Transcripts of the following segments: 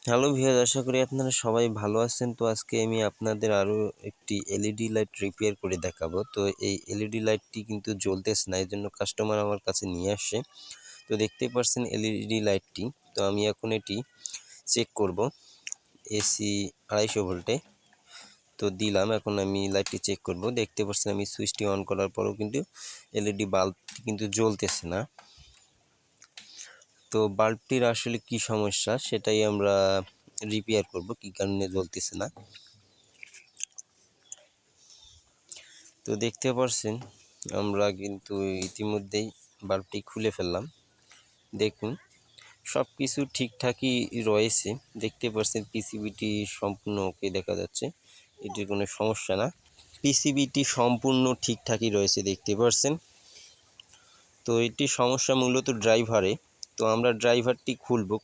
Hello viewers, আশা করি আপনারা সবাই ভালো আছেন। তো আজকে আমি আপনাদের আরও একটি এলইডি লাইট রিপেয়ার করে দেখাবো। তো এই এলইডি লাইটটি কিন্তু জ্বলতেছে না, এই জন্য কাস্টমার আমার কাছে নিয়ে আসে। তো দেখতেই পাচ্ছেন এলইডি লাইটটি। তো আমি এখন এটি চেক করব এসি 250 ভোল্টে। তো দিলাম, এখন আমি লাইটটি চেক করব। দেখতে পাচ্ছেন আমি সুইচটি অন করার পরেও কিন্তু এলইডি বাল্বটি কিন্তু জ্বলতেছে না। তো বাল্বটির আসলে কি সমস্যা সেটাই আমরা রিপেয়ার করব, কি কারণে জ্বলতেছে না। তো দেখতে পাচ্ছেন আমরা কিন্তু ইতিমধ্যেই বাল্বটি খুলে ফেললাম। দেখুন সব কিছু ঠিকঠাকই রয়েছে। দেখতে পাচ্ছেন পিসিবিটি সম্পূর্ণ ওকে দেখা যাচ্ছে, এটির কোনো সমস্যা না। পিসিবিটি সম্পূর্ণ ঠিকঠাকই রয়েছে দেখতে পাচ্ছেন। তো এটি সমস্যা মূলত ড্রাইভারে। তো আমরা ড্রাইভারটি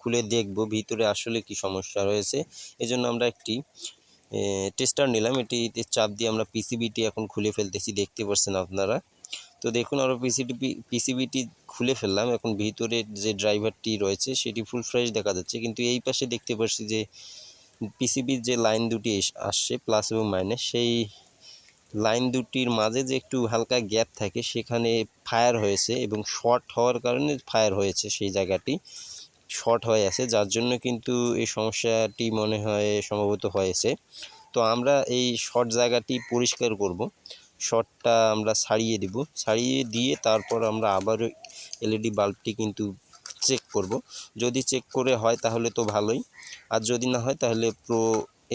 খুলে দেখব ভিতরে আসলে কি সমস্যা রয়েছে। এজন্য আমরা একটি টেস্টার নিলাম, এটিতে চাপ দিয়ে আমরা পিসিবিটি এখন খুলে ফেলতেছি, দেখতে পাচ্ছেন আপনারা। তো দেখুন আমরা পিসিবিটি খুলে ফেললাম। এখন ভিতরে যে ড্রাইভারটি রয়েছে সেটি ফুল ফ্রেশ দেখা যাচ্ছে, কিন্তু এই পাশে দেখতে পাচ্ছি যে পিসিবির যে লাইন দুটি আসছে প্লাস এবং মাইনাস, সেই লাইন দুটির মাঝে যে একটু হালকা গ্যাপ থাকে সেখানে ফায়ার হয়েছে এবং শর্ট হওয়ার কারণে ফায়ার হয়েছে, সেই জায়গাটি শর্ট হয়ে আছে, যার জন্য কিন্তু এই সমস্যাটি মনে হয় সম্ভবত হয়েছে। তো আমরা এই শর্ট জায়গাটি পরিষ্কার করব, শর্টটা আমরা ছাড়িয়ে দিব, ছাড়িয়ে দিয়ে তারপর আমরা আবারও এলইডি বাল্বটি কিন্তু চেক করব। যদি চেক করে হয় তাহলে তো ভালোই, আর যদি না হয় তাহলে প্রো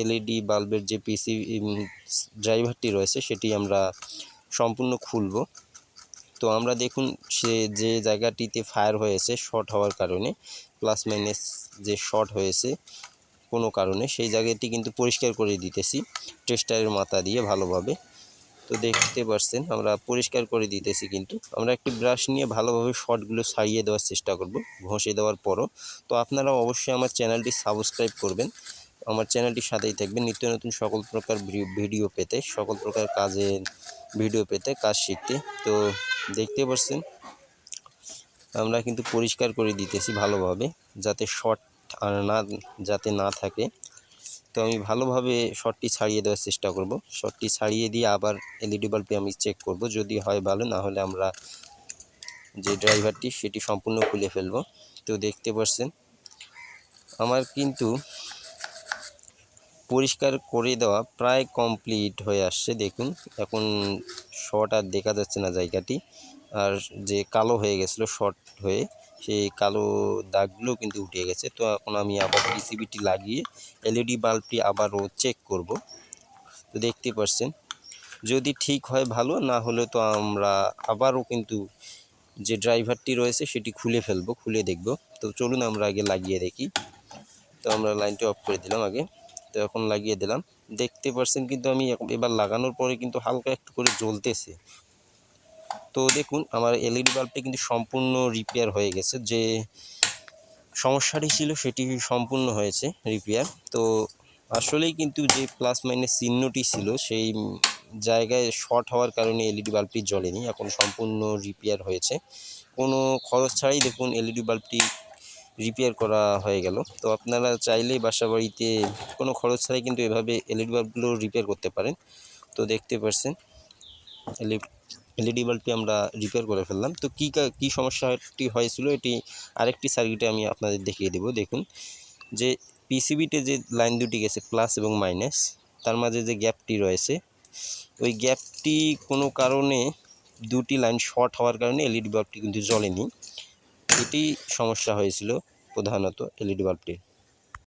এলইডি বাল্বের যে ড্রাইভারটি রয়েছে সেটি আমরা সম্পূর্ণ খুলব। তো আমরা দেখুন সে যে জায়গাটিতে ফায়ার হয়েছে শর্ট হওয়ার কারণে, প্লাস মাইনাস যে শর্ট হয়েছে কোনো কারণে, সেই জায়গাটি কিন্তু পরিষ্কার করে দিতেছি টেস্টারের মাথা দিয়ে ভালোভাবে। তো দেখতে পাচ্ছেন আমরা পরিষ্কার করে দিতেছি, কিন্তু আমরা একটি ব্রাশ নিয়ে ভালোভাবে শর্টগুলো ছাড়িয়ে দেওয়ার চেষ্টা করব ঘষে দেওয়ার পরও। তো আপনারা অবশ্যই আমার চ্যানেলটি সাবস্ক্রাইব করবেন, আমার চ্যানেলটির সাথেই থাকবেন নিত্য নতুন সকল প্রকার ভিডিও পেতে, সকল প্রকার কাজের ভিডিও পেতে, কাজ শিখতে। তো দেখতে পাচ্ছেন আমরা কিন্তু পরিষ্কার করে দিতেছি ভালোভাবে, যাতে শর্ট আর যাতে না থাকে। তো আমি ভালোভাবে শর্টটি ছাড়িয়ে দেওয়ার চেষ্টা করব। শর্টটি ছাড়িয়ে দিয়ে আবার এলইডি বাল্বটি আমি চেক করব, যদি হয় ভালো, না হলে আমরা যে ড্রাইভারটি সেটি সম্পূর্ণ খুলে ফেলব। তো দেখতে পাচ্ছেন আমার কিন্তু পরিষ্কার করে দেওয়া প্রায় কমপ্লিট হয়ে আসছে। দেখুন এখন শর্ট আর দেখা যাচ্ছে না জায়গাটি, আর যে কালো হয়ে গেছিলো শর্ট হয়ে, সেই কালো দাগগুলো কিন্তু উঠে গেছে। তো এখন আমি আবার পিসিবিটি লাগিয়ে এলইডি বাল্বটি আবারও চেক করব। তো দেখতে পাচ্ছেন যদি ঠিক হয় ভালো, না হলে তো আমরা আবারও কিন্তু যে ড্রাইভারটি রয়েছে সেটি খুলে ফেলবো, খুলে দেখব। তো চলুন আমরা আগে লাগিয়ে দেখি। তো আমরা লাইনটি অফ করে দিলাম আগে, তো এখন লাগিয়ে দিলাম। দেখতে পাচ্ছেন কিন্তু আমি এবার লাগানোর পরে কিন্তু হালকা একটু করে জ্বলতেছে। তো দেখুন আমার এলইডি বাল্বটি কিন্তু সম্পূর্ণ রিপেয়ার হয়ে গেছে, যে সমস্যাটি ছিল সেটি সম্পূর্ণ হয়েছে রিপেয়ার। তো আসলেই কিন্তু যে প্লাস মাইনাস চিহ্নটি ছিল সেই জায়গায় শর্ট হওয়ার কারণে এলইডি বাল্বটি জ্বলেনি, এখন সম্পূর্ণ রিপেয়ার হয়েছে। কোনো খরচ ছাড়াই দেখুন এলইডি বাল্বটি রিপেয়ার করা হয়ে গেল। তো আপনারা চাইলেই বাসা বাড়িতে কোনো খরচ ছাড়াই কিন্তু এভাবে এলইডি বাল্বগুলো রিপেয়ার করতে পারেন। তো দেখতে পাচ্ছেন এলইডি বাল্বটি আমরা রিপেয়ার করে ফেললাম। তো কী সমস্যাটি হয়েছিল এটি আরেকটি সার্কিটে আমি আপনাদের দেখিয়ে দেব। দেখুন যে পিসিবিতে যে লাইন দুটি গেছে প্লাস এবং মাইনাস, তার মাঝে যে গ্যাপটি রয়েছে, ওই গ্যাপটি কোনো কারণে দুটি লাইন শর্ট হওয়ার কারণে এলইডি বাল্বটি কিন্তু জ্বলেনি। এটি সমস্যা হয়েছিল প্রধানত এলইডি বাল্বটির।